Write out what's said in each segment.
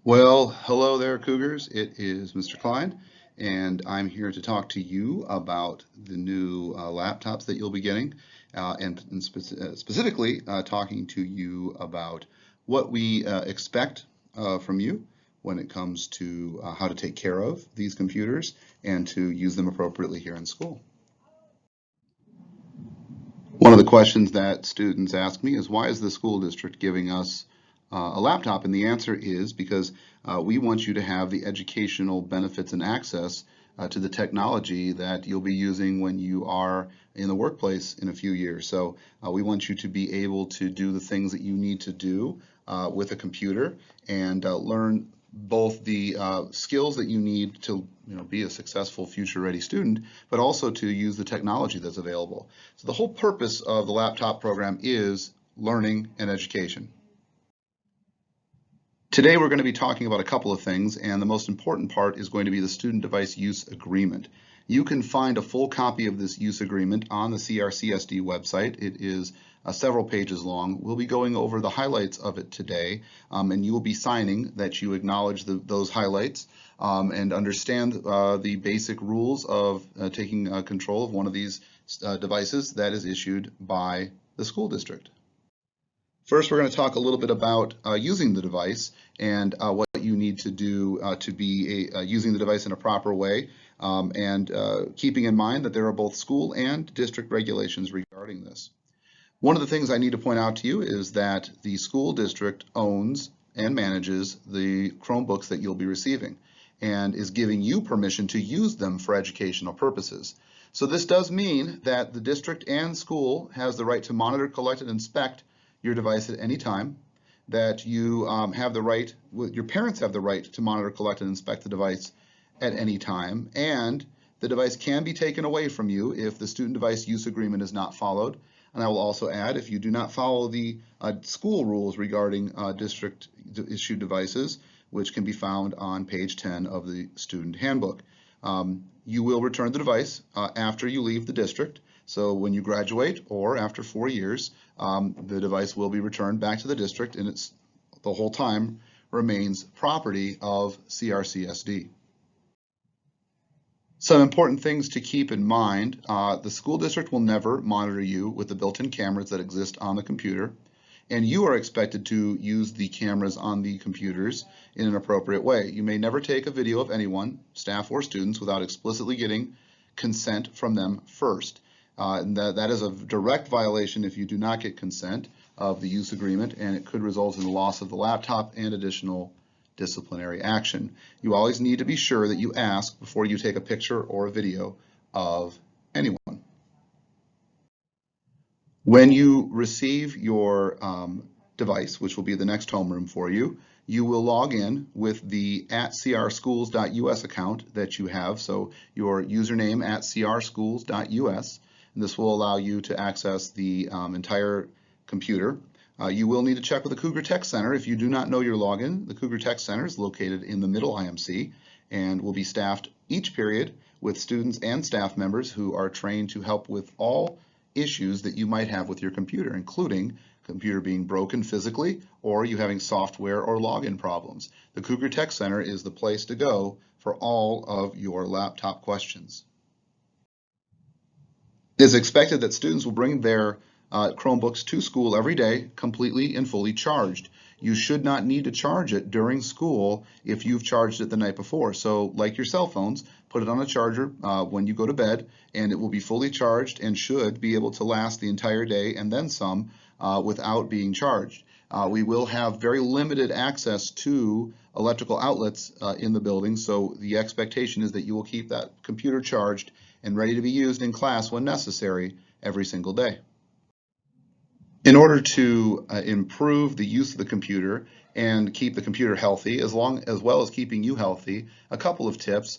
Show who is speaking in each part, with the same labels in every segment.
Speaker 1: Well, hello there, Cougars. It is Mr. Klein, and I'm here to talk to you about the new laptops that you'll be getting, and specifically talking to you about what we expect from you when it comes to how to take care of these computers and to use them appropriately here in school. One of the questions that students ask me is, why is the school district giving us a laptop? And the answer is because we want you to have the educational benefits and access to the technology that you'll be using when you are in the workplace in a few years. So we want you to be able to do the things that you need to do with a computer and learn both the skills that you need to be a successful future-ready student, but also to use the technology that's available. So the whole purpose of the laptop program is learning and education. Today we're going to be talking about a couple of things, and the most important part is going to be the Student Device Use Agreement. You can find a full copy of this use agreement on the CRCSD website. It is several pages long. We'll be going over the highlights of it today, and you will be signing that you acknowledge those highlights and understand the basic rules of taking control of one of these devices that is issued by the school district. First, we're going to talk a little bit about using the device and what you need to do to be using the device in a proper way, and keeping in mind that there are both school and district regulations regarding this. One of the things I need to point out to you is that the school district owns and manages the Chromebooks that you'll be receiving and is giving you permission to use them for educational purposes. So this does mean that the district and school has the right to monitor, collect, and inspect your device at any time, that you have the right, your parents have the right to monitor, collect, and inspect the device at any time, and the device can be taken away from you if the student device use agreement is not followed. And I will also add, if you do not follow the school rules regarding district issued devices, which can be found on page 10 of the student handbook. You will return the device after you leave the district. So when you graduate or after 4 years, the device will be returned back to the district, and it's the whole time remains property of CRCSD. Some important things to keep in mind: the school district will never monitor you with the built-in cameras that exist on the computer, and you are expected to use the cameras on the computers in an appropriate way. You may never take a video of anyone, staff or students, without explicitly getting consent from them first. And that is a direct violation if you do not get consent of the use agreement, and it could result in the loss of the laptop and additional disciplinary action. You always need to be sure that you ask before you take a picture or a video of anyone. When you receive your device, which will be the next homeroom for you, you will log in with the @crschools.us account that you have. So your username @crschools.us. And this will allow you to access the entire computer. You will need to check with the Cougar Tech Center. If you do not know your login, the Cougar Tech Center is located in the middle IMC and will be staffed each period with students and staff members who are trained to help with all issues that you might have with your computer, including computer being broken physically or you having software or login problems. The Cougar Tech Center is the place to go for all of your laptop questions. It is expected that students will bring their Chromebooks to school every day completely and fully charged. You should not need to charge it during school if you've charged it the night before. So like your cell phones, put it on a charger when you go to bed, and it will be fully charged and should be able to last the entire day and then some without being charged. We will have very limited access to electrical outlets in the building, so the expectation is that you will keep that computer charged and ready to be used in class when necessary every single day. In order to improve the use of the computer and keep the computer healthy, as well as keeping you healthy, a couple of tips.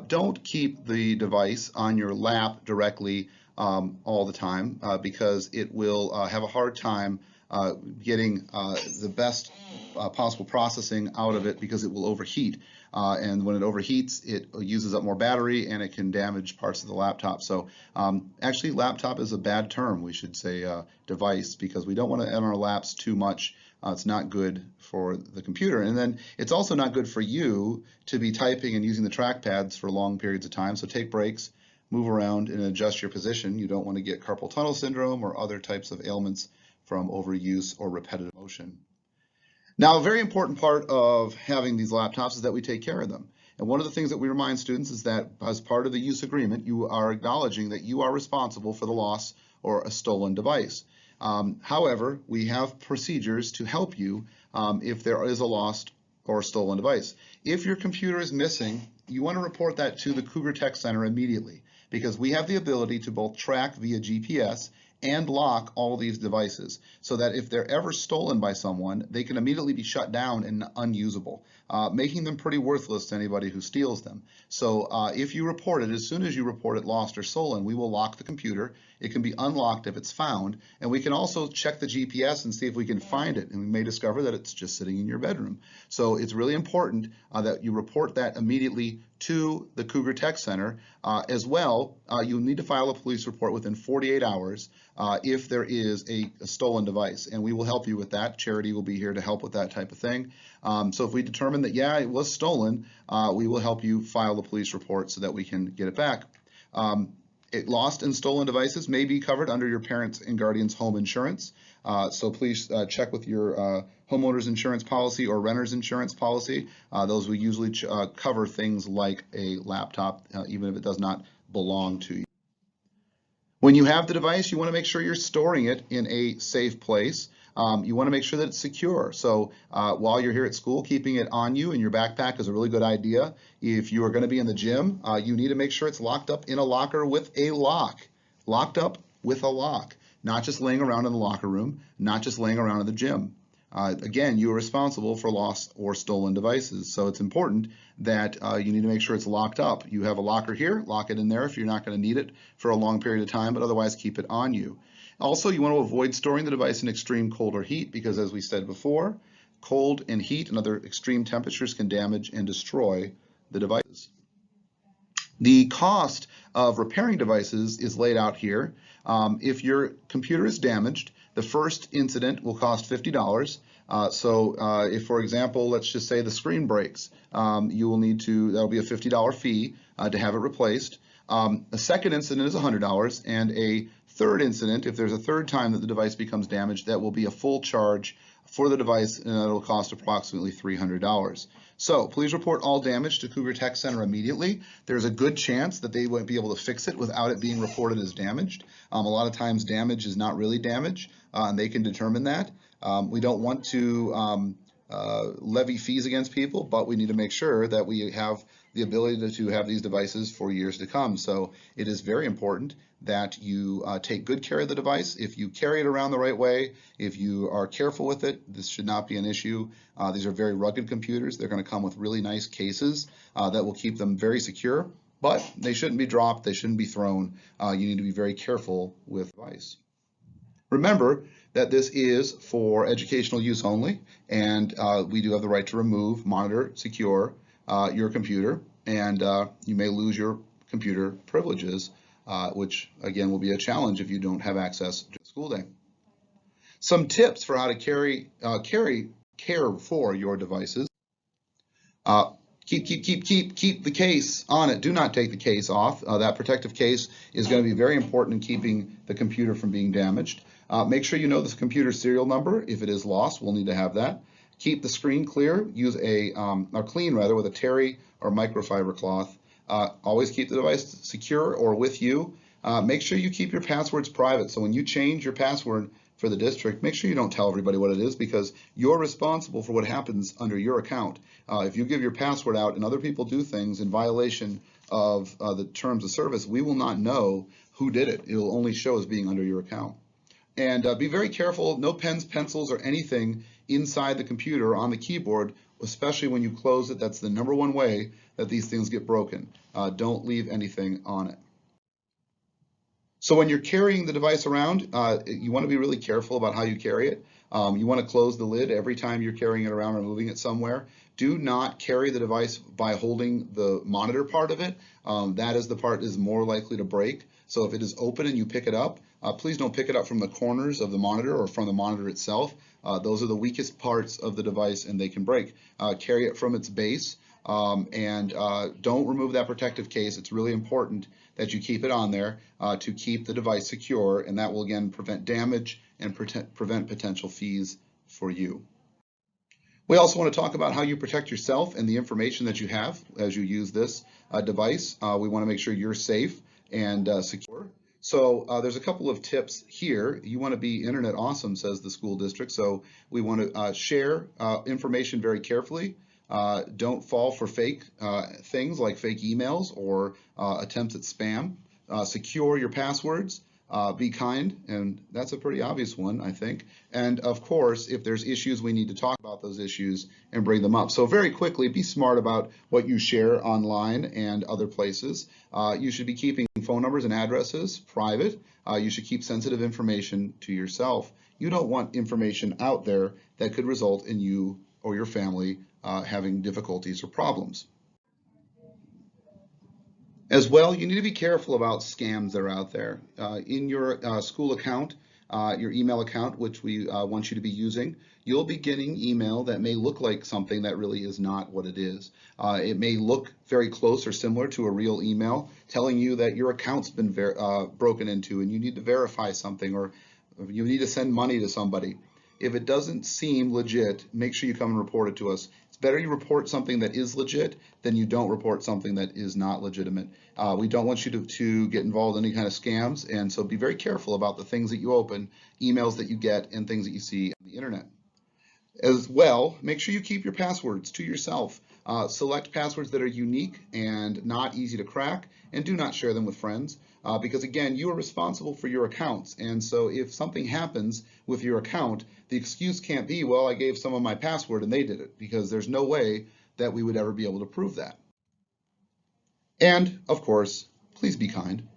Speaker 1: Don't keep the device on your lap directly all the time because it will have a hard time getting the best possible processing out of it because it will overheat. And when it overheats, it uses up more battery and it can damage parts of the laptop. So actually, laptop is a bad term. We should say device, because we don't want to on our laps too much It's not good for the computer. And then it's also not good for you to be typing and using the trackpads for long periods of time. So take breaks, move around, and adjust your position. You don't want to get carpal tunnel syndrome or other types of ailments from overuse or repetitive motion. Now, a very important part of having these laptops is that we take care of them. And one of the things that we remind students is that as part of the use agreement, you are acknowledging that you are responsible for the loss or a stolen device. However, we have procedures to help you if there is a lost or stolen device. If your computer is missing, you want to report that to the Cougar Tech Center immediately, because we have the ability to both track via GPS and lock all these devices so that if they're ever stolen by someone, they can immediately be shut down and unusable, making them pretty worthless to anybody who steals them. So if you report it, as soon as you report it lost or stolen, we will lock the computer. It can be unlocked if it's found, and we can also check the GPS and see if we can find it, and we may discover that it's just sitting in your bedroom. So it's really important that you report that immediately to the Cougar Tech Center. As well, you'll need to file a police report within 48 hours if there is a stolen device, and we will help you with that. Charity will be here to help with that type of thing. So if we determine that, yeah, it was stolen, we will help you file the police report so that we can get it back. Lost and stolen devices may be covered under your parents' and guardians' home insurance. So please check with your homeowner's insurance policy or renter's insurance policy. Those will usually cover things like a laptop, even if it does not belong to you. When you have the device, you want to make sure you're storing it in a safe place. You want to make sure that it's secure. So while you're here at school, keeping it on you in your backpack is a really good idea. If you are going to be in the gym, you need to make sure it's locked up in a locker with a lock. Locked up with a lock, not just laying around in the locker room, not just laying around in the gym. Again, you are responsible for lost or stolen devices, so it's important that you need to make sure it's locked up. You have a locker here, lock it in there if you're not going to need it for a long period of time, but otherwise keep it on you. Also, you want to avoid storing the device in extreme cold or heat because, as we said before, cold and heat and other extreme temperatures can damage and destroy the devices. The cost of repairing devices is laid out here. If your computer is damaged, the first incident will cost $50. If, for example, let's just say the screen breaks, you will need to, that'll be a $50 fee to have it replaced. A second incident is $100, and a third incident, if there's a third time that the device becomes damaged, that will be a full charge for the device, and it'll cost approximately $300. So please report all damage to Cougar Tech Center immediately. There's a good chance that they won't be able to fix it without it being reported as damaged. A lot of times damage is not really damage, and they can determine that. We don't want to levy fees against people, but we need to make sure that we have the ability to have these devices for years to come. So it is very important that you take good care of the device. If you carry it around the right way, if you are careful with it, this should not be an issue. These are very rugged computers. They're going to come with really nice cases that will keep them very secure, but they shouldn't be dropped. They shouldn't be thrown. You need to be very careful with the device. Remember that this is for educational use only, and we do have the right to remove, monitor, secure your computer, and you may lose your computer privileges, which again will be a challenge if you don't have access to the school day. Some tips for how to care for your devices. Keep the case on it. Do not take the case off. That protective case is going to be very important in keeping the computer from being damaged. Make sure you know the computer serial number. If it is lost, we'll need to have that. Keep the screen clear. Use or clean rather, with a terry or microfiber cloth. Always keep the device secure or with you. Make sure you keep your passwords private. So when you change your password for the district, make sure you don't tell everybody what it is, because you're responsible for what happens under your account. If you give your password out and other people do things in violation of the terms of service, we will not know who did it. It will only show as being under your account. And be very careful, no pens, pencils, or anything inside the computer on the keyboard, especially when you close it. That's the #1 way that these things get broken. Don't leave anything on it. So when you're carrying the device around, you want to be really careful about how you carry it. You want to close the lid every time you're carrying it around or moving it somewhere. Do not carry the device by holding the monitor part of it. That is the part that is more likely to break. So if it is open and you pick it up, Please don't pick it up from the corners of the monitor or from the monitor itself. Those are the weakest parts of the device and they can break. Carry it from its base and don't remove that protective case. It's really important that you keep it on there to keep the device secure, and that will again prevent damage and prevent potential fees for you. We also want to talk about how you protect yourself and the information that you have as you use this device. We want to make sure you're safe and secure. So there's a couple of tips here. You want to be internet awesome, says the school district. So we want to share information very carefully. Don't fall for fake things like fake emails or attempts at spam. Secure your passwords. Be kind, and that's a pretty obvious one, I think. And of course, if there's issues, we need to talk about those issues and bring them up. So very quickly, be smart about what you share online and other places. You should be keeping phone numbers and addresses private. You should keep sensitive information to yourself. You don't want information out there that could result in you or your family having difficulties or problems. As well, you need to be careful about scams that are out there. In your school account, your email account, which we want you to be using, you'll be getting email that may look like something that really is not what it is. It may look very close or similar to a real email telling you that your account's been broken into and you need to verify something or you need to send money to somebody. If it doesn't seem legit, make sure you come and report it to us. It's better you report something that is legit than you don't report something that is not legitimate. We don't want you to get involved in any kind of scams, and so be very careful about the things that you open, emails that you get, and things that you see on the internet. As well, make sure you keep your passwords to yourself. Select passwords that are unique and not easy to crack, and do not share them with friends because again, you are responsible for your accounts, and so if something happens with your account, the excuse can't be, well, I gave someone my password and they did it, because there's no way that we would ever be able to prove that. And of course, please be kind.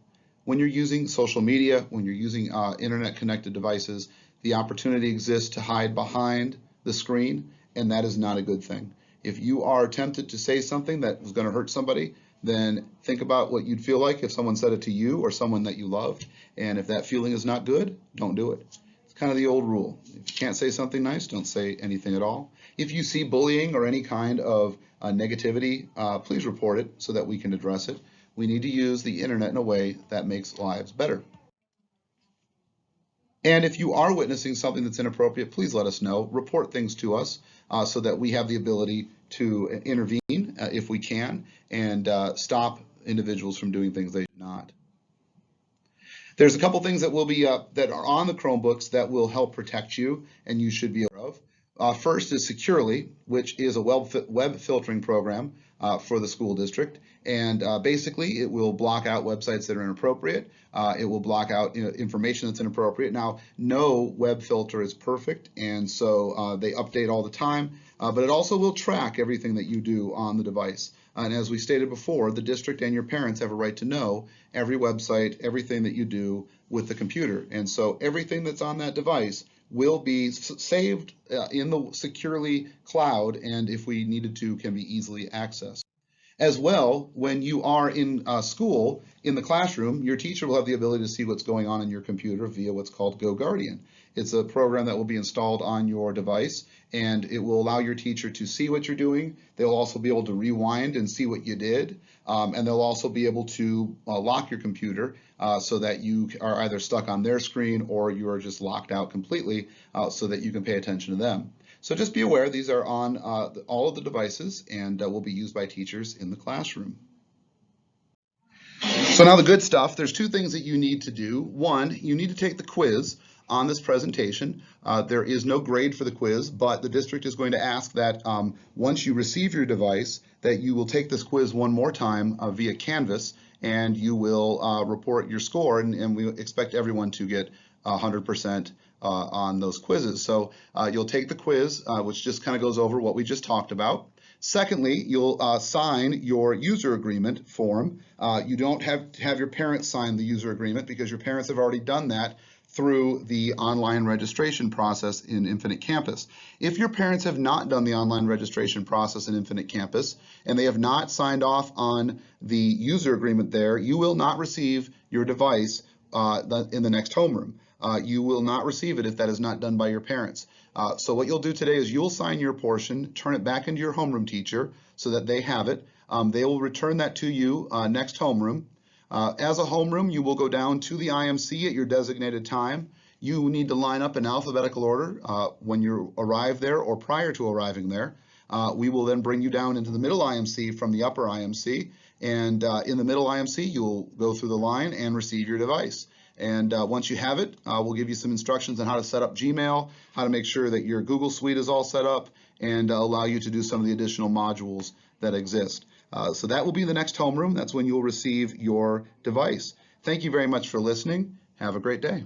Speaker 1: When you're using social media, when you're using internet connected devices, the opportunity exists to hide behind the screen, and that is not a good thing. If you are tempted to say something that is going to hurt somebody, then think about what you'd feel like if someone said it to you or someone that you loved, and if that feeling is not good, don't do it. It's kind of the old rule. If you can't say something nice, don't say anything at all. If you see bullying or any kind of negativity, please report it so that we can address it. We need to use the internet in a way that makes lives better. And if you are witnessing something that's inappropriate, please let us know. Report things to us so that we have the ability to intervene if we can and stop individuals from doing things they should not. There's a couple things that will be that are on the Chromebooks that will help protect you and you should be aware of. First is Securely, which is a web filtering program for the school district, and basically it will block out websites that are inappropriate. It will block out information that's inappropriate. Now, no web filter is perfect, and so they update all the time, but it also will track everything that you do on the device. And as we stated before, the district and your parents have a right to know every website, everything that you do with the computer. And so everything that's on that device will be saved in the Securely cloud, and if we needed to, can be easily accessed. As well, when you are in school, in the classroom, your teacher will have the ability to see what's going on in your computer via what's called GoGuardian. It's a program that will be installed on your device, and it will allow your teacher to see what you're doing. They'll also be able to rewind and see what you did, and they'll also be able to lock your computer so that you are either stuck on their screen or you are just locked out completely so that you can pay attention to them. So just be aware, these are on all of the devices and will be used by teachers in the classroom. So now the good stuff, there's two things that you need to do. One, you need to take the quiz on this presentation. There is no grade for the quiz, but the district is going to ask that once you receive your device, that you will take this quiz one more time via Canvas, and you will report your score, and we expect everyone to get 100% on those quizzes. So you'll take the quiz, which just kind of goes over what we just talked about. Secondly, you'll sign your user agreement form. You don't have to have your parents sign the user agreement because your parents have already done that through the online registration process in Infinite Campus. If your parents have not done the online registration process in Infinite Campus and they have not signed off on the user agreement there, you will not receive your device in the next homeroom. You will not receive it if that is not done by your parents. So what you'll do today is you'll sign your portion, turn it back into your homeroom teacher so that they have it. They will return that to you next homeroom. As a homeroom, you will go down to the IMC at your designated time. You need to line up in alphabetical order when you arrive there or prior to arriving there. We will then bring you down into the middle IMC from the upper IMC. And in the middle IMC, you'll go through the line and receive your device. And once you have it, we'll give you some instructions on how to set up Gmail, how to make sure that your Google Suite is all set up, and allow you to do some of the additional modules that exist. So that will be the next homeroom. That's when you'll receive your device. Thank you very much for listening. Have a great day.